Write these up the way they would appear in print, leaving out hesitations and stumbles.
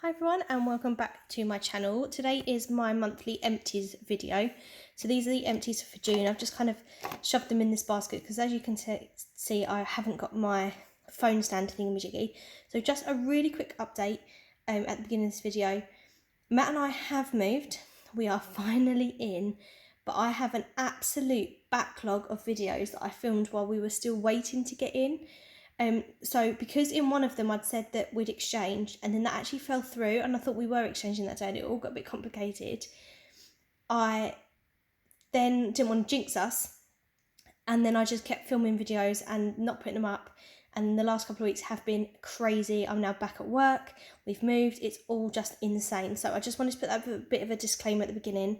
Hi everyone and welcome back to my channel. Today is my monthly empties video. So these are the empties for June. I've just kind of shoved them in this basket because as you can see I haven't got my phone stand thingamajiggy. So just a really quick update at the beginning of this video. Matt and I have moved. We are finally in, but I have an absolute backlog of videos that I filmed while we were still waiting to get in. So because in one of them I'd said that we'd exchange and then that actually fell through and I thought we were exchanging that day and it all got a bit complicated, I then didn't want to jinx us and then I just kept filming videos and not putting them up, and the last couple of weeks have been crazy. I'm now back at work, we've moved, it's all just insane. So I just wanted to put that a bit of a disclaimer at the beginning.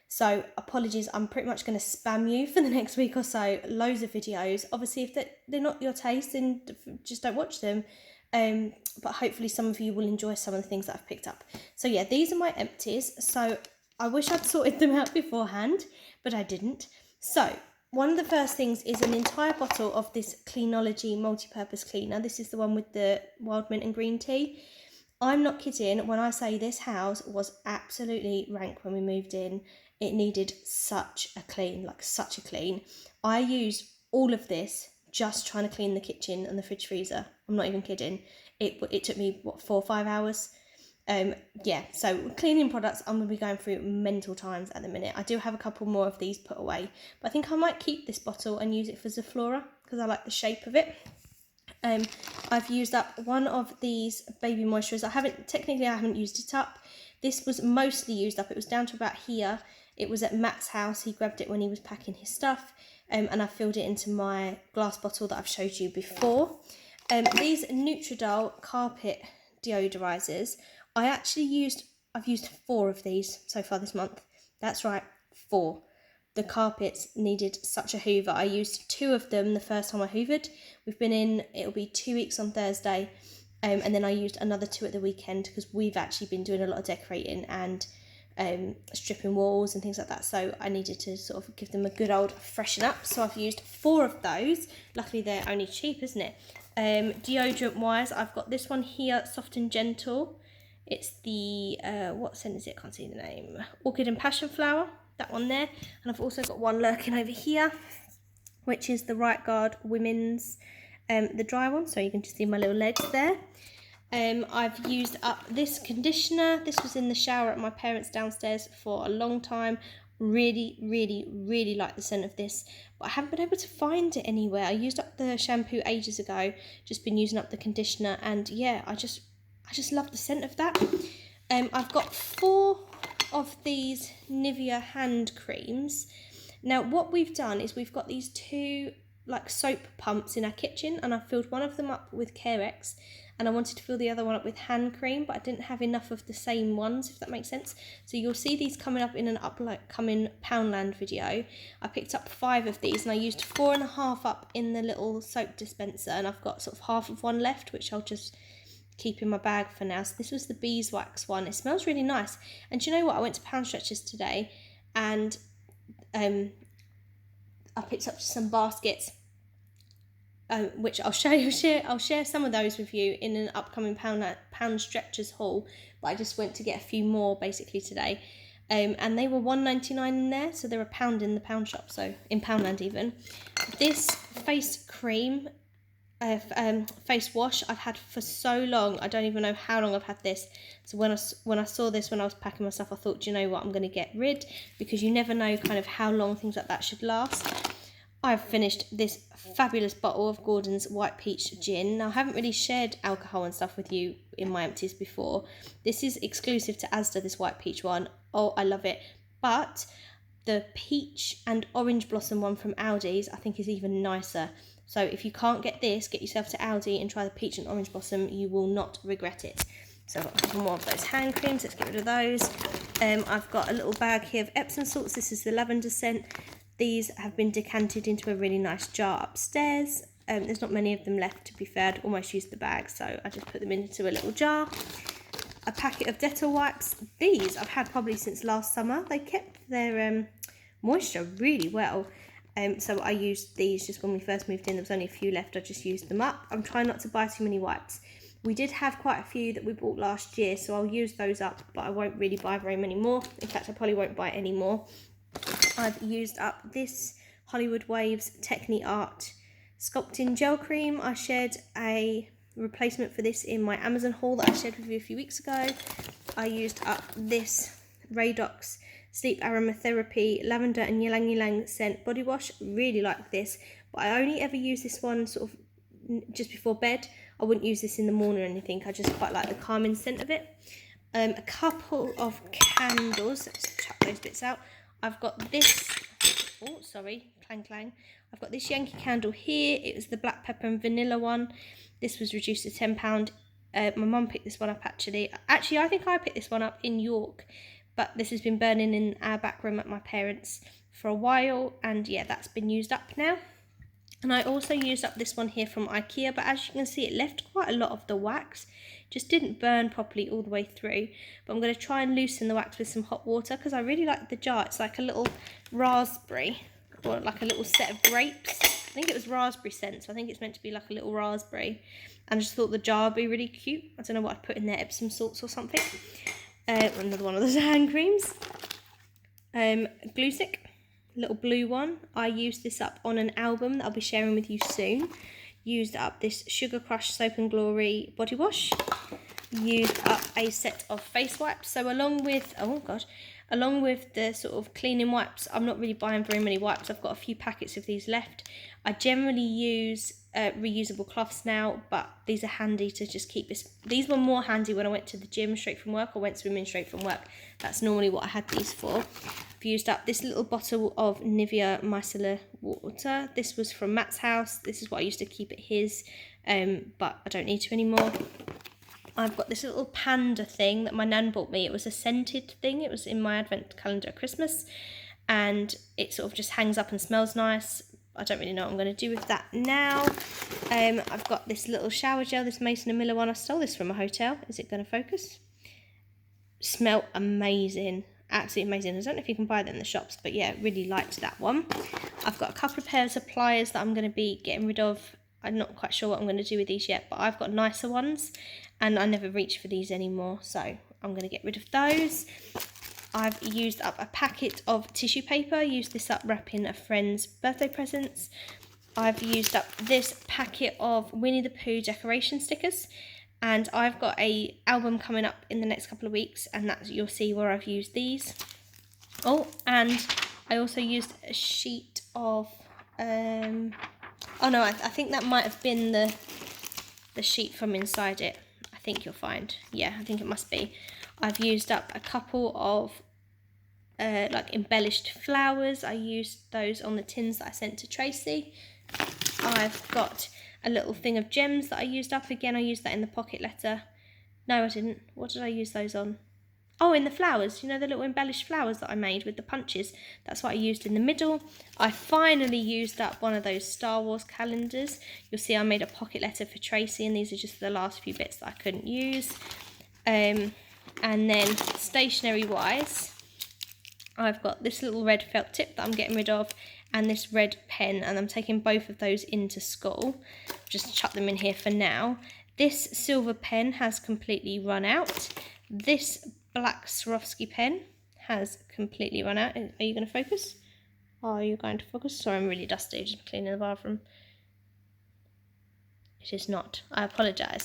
So apologies, I'm pretty much going to spam you for the next week or so, loads of videos. Obviously, if they're not your taste, then just don't watch them. But hopefully some of you will enjoy some of the things that I've picked up. So yeah, these are my empties. So I wish I'd sorted them out beforehand, but I didn't. So one of the first things is an entire bottle of this Cleanology multi-purpose cleaner. This is the one with the wild mint and green tea. I'm not kidding when I say this house was absolutely rank when we moved in. It needed such a clean, like such a clean. I used all of this just trying to clean the kitchen and the fridge freezer. I'm not even kidding. It took me, what, 4 or 5 hours? Yeah, so cleaning products, I'm going to be going through mental times at the minute. I do have a couple more of these put away, but I think I might keep this bottle and use it for Zaflora because I like the shape of it. I've used up one of these baby moisturisers. I haven't used it up. This was mostly used up. It was down to about here. It was at Matt's house. He grabbed it when he was packing his stuff, and I filled it into my glass bottle that I've showed you before. These Nutridol carpet deodorizers, I've used 4 of these so far this month. That's right, 4. The carpets needed such a hoover. I used 2 of them the first time I hoovered. We've been in, it'll be 2 weeks on Thursday. And then I used another 2 at the weekend because we've actually been doing a lot of decorating and stripping walls and things like that. So I needed to sort of give them a good old freshen up. So I've used 4 of those. Luckily they're only cheap, isn't it? Deodorant wise, I've got this one here, Soft and Gentle. It's the, what scent is it? I can't see the name. Orchid and Passion Flower. That one there, and I've also got one lurking over here, which is the Right Guard Women's, the dry one, so you can just see my little legs there. I've used up this conditioner. This was in the shower at my parents' downstairs for a long time. Really like the scent of this, but I haven't been able to find it anywhere. I used up the shampoo ages ago, just been using up the conditioner, and yeah, I just love the scent of that. I've got 4 of these Nivea hand creams. Now what we've done is we've got these 2 like soap pumps in our kitchen, and I filled one of them up with Carex and I wanted to fill the other one up with hand cream, but I didn't have enough of the same ones, if that makes sense. So you'll see these coming up in an upcoming Poundland video. I picked up 5 of these and I used 4.5 up in the little soap dispenser, and I've got sort of half of one left which I'll just keep in my bag for now. So this was the beeswax one. It smells really nice. And do you know what? I went to Pound Stretchers today and I picked up some baskets, which I'll share some of those with you in an upcoming Pound Stretchers haul. But I just went to get a few more basically today. And they were $1.99 in there, so they're £1 in the pound shop, so in Poundland even. This face cream, face wash I've had for so long. I don't even know how long I've had this. So when I saw this when I was packing my stuff, I thought, do you know what, I'm going to get rid, because you never know kind of how long things like that should last. I've finished this fabulous bottle of Gordon's White Peach Gin. Now I haven't really shared alcohol and stuff with you in my empties before. This is exclusive to Asda, this White Peach one. Oh, I love it. But the peach and orange blossom one from Aldi's I think is even nicer. So if you can't get this, get yourself to Aldi and try the peach and orange blossom. You will not regret it. So I've got a couple more of those hand creams. Let's get rid of those. I've got a little bag here of Epsom salts. This is the lavender scent. These have been decanted into a really nice jar upstairs. There's not many of them left, to be fair. I'd almost used the bag, so I just put them into a little jar. A packet of Dettol wipes. These I've had probably since last summer. They kept their moisture really well. So I used these just when we first moved in. There was only a few left. I just used them up. I'm trying not to buy too many wipes. We did have quite a few that we bought last year, so I'll use those up, but I won't really buy very many more. In fact, I probably won't buy any more. I've used up this Hollywood Waves Technique Art Sculpting Gel Cream. I shared a replacement for this in my Amazon haul that I shared with you a few weeks ago. I used up this Radox Sleep Aromatherapy Lavender and Ylang Ylang Scent Body Wash. Really like this, but I only ever use this one sort of just before bed. I wouldn't use this in the morning or anything. I just quite like the calming scent of it. A couple of candles. Let's chuck those bits out. I've got this, oh sorry, clang clang. I've got this Yankee candle here. It was the black pepper and vanilla one. This was reduced to £10. My mum picked this one up actually. Actually, I think I picked this one up in York, but this has been burning in our back room at my parents' for a while, and yeah, that's been used up now. And I also used up this one here from IKEA, but as you can see, it left quite a lot of the wax. Just didn't burn properly all the way through. But I'm going to try and loosen the wax with some hot water because I really like the jar. It's like a little raspberry, or like a little set of grapes. I think it was raspberry scent, so I think it's meant to be like a little raspberry. And I just thought the jar would be really cute. I don't know what I'd put in there, Epsom salts or something. Another one of those hand creams. Glue stick. Little blue one. I used this up on an album that I'll be sharing with you soon. Used up this Sugar Crush Soap and Glory body wash. Used up a set of face wipes. So along with, oh gosh, along with the sort of cleaning wipes, I'm not really buying very many wipes. I've got a few packets of these left. I generally use reusable cloths now, but these are handy to just keep this. These were more handy when I went to the gym straight from work, or went swimming straight from work. That's normally what I had these for. I've used up this little bottle of Nivea micellar water. This was from Matt's house. This is what I used to keep at his, but I don't need to anymore. I've got this little panda thing that my nan bought me. It was a scented thing. It was in my advent calendar at Christmas, and it sort of just hangs up and smells nice. I don't really know what I'm going to do with that now. I've got this little shower gel, this Mason & Miller one. I stole this from a hotel. Is it going to focus? Smell amazing. Absolutely amazing. I don't know if you can buy them in the shops, but yeah, really liked that one. I've got a couple of pairs of pliers that I'm going to be getting rid of. I'm not quite sure what I'm going to do with these yet, but I've got nicer ones, and I never reach for these anymore, so I'm going to get rid of those. I've used up a packet of tissue paper. Used this up wrapping a friend's birthday presents. I've used up this packet of Winnie the Pooh decoration stickers, and I've got a album coming up in the next couple of weeks, and that's, you'll see where I've used these. Oh, and I also used a sheet of oh no, I think that might have been the sheet from inside it. I think you'll find. Yeah, I think it must be. I've used up a couple of like embellished flowers. I used those on the tins that I sent to Tracy. I've got a little thing of gems that I used up. Again, I used that in the pocket letter. No, I didn't. What did I use those on? Oh, in the flowers. You know, the little embellished flowers that I made with the punches. That's what I used in the middle. I finally used up one of those Star Wars calendars. You'll see I made a pocket letter for Tracy, and these are just the last few bits that I couldn't use. And then stationery wise, I've got this little red felt tip that I'm getting rid of, and this red pen, and I'm taking both of those into school. Just chuck them in here for now. This silver pen has completely run out. This black Swarovski pen has completely run out. Are you going to focus? Are you going to focus? Sorry, I'm really dusty, just cleaning the bathroom. It is not. I apologise.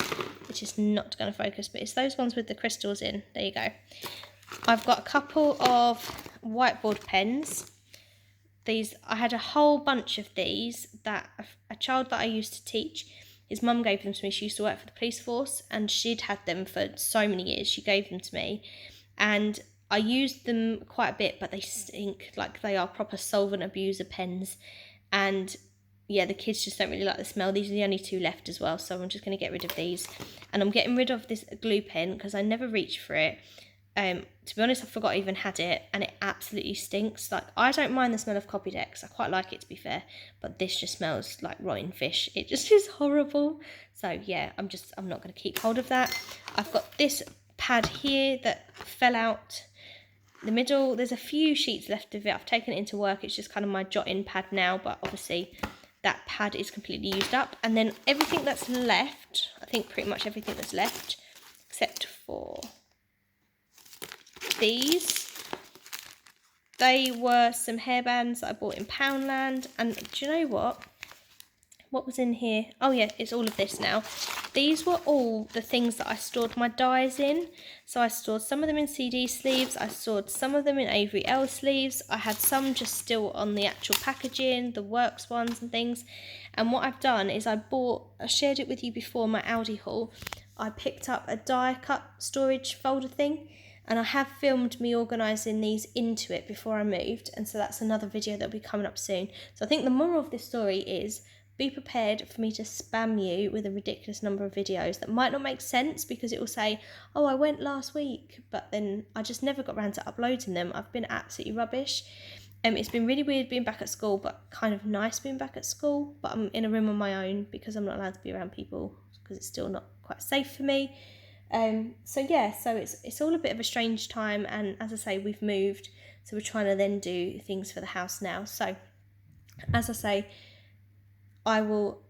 It is not going to focus, but it's those ones with the crystals in. There you go. I've got a couple of whiteboard pens. These, I had a whole bunch of these that a child that I used to teach, his mum gave them to me. She used to work for the police force, and she'd had them for so many years. She gave them to me, and I used them quite a bit, but they stink. Like, they are proper solvent abuser pens, and yeah, the kids just don't really like the smell. These are the only two left as well, so I'm just going to get rid of these. And I'm getting rid of this glue pen because I never reach for it. To be honest, I forgot I even had it, and it absolutely stinks. Like, I don't mind the smell of Copydex. I quite like it, to be fair, but this just smells like rotten fish. It just is horrible. So yeah, I'm not going to keep hold of that. I've got this pad here that fell out the middle. There's a few sheets left of it. I've taken it into work. It's just kind of my jotting pad now, but obviously that pad is completely used up. And then everything that's left, I think pretty much everything that's left, except for these, they were some hairbands that I bought in Poundland. And do you know what was in here? Oh yeah, it's all of this now. These were all the things that I stored my dies in. So I stored some of them in CD sleeves, I stored some of them in Avery L sleeves, I had some just still on the actual packaging, the Works ones and things. And what I've done is I shared it with you before, my Aldi haul. I picked up a die cut storage folder thing, and I have filmed me organising these into it before I moved, and so that's another video that'll be coming up soon. So I think the moral of this story is, be prepared for me to spam you with a ridiculous number of videos that might not make sense, because it will say, oh, I went last week, but then I just never got around to uploading them. I've been absolutely rubbish. It's been really weird being back at school, but kind of nice being back at school. But I'm in a room on my own because I'm not allowed to be around people because it's still not quite safe for me. So yeah, so it's all a bit of a strange time, and as I say, we've moved, so we're trying to then do things for the house now. So as I say, I will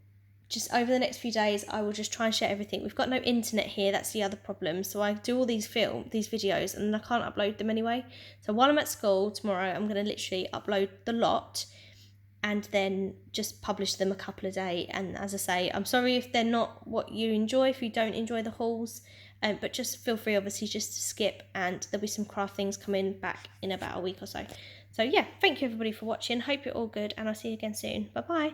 just, over the next few days, I will just try and share everything. We've got no internet here, that's the other problem. So I do all these videos and I can't upload them anyway. So while I'm at school tomorrow, I'm going to literally upload the lot and then just publish them a couple a day. And as I say, I'm sorry if they're not what you enjoy, if you don't enjoy the hauls, but just feel free obviously just to skip, and there'll be some craft things coming back in about a week or so. So yeah, thank you everybody for watching, hope you're all good, and I'll see you again soon. Bye bye.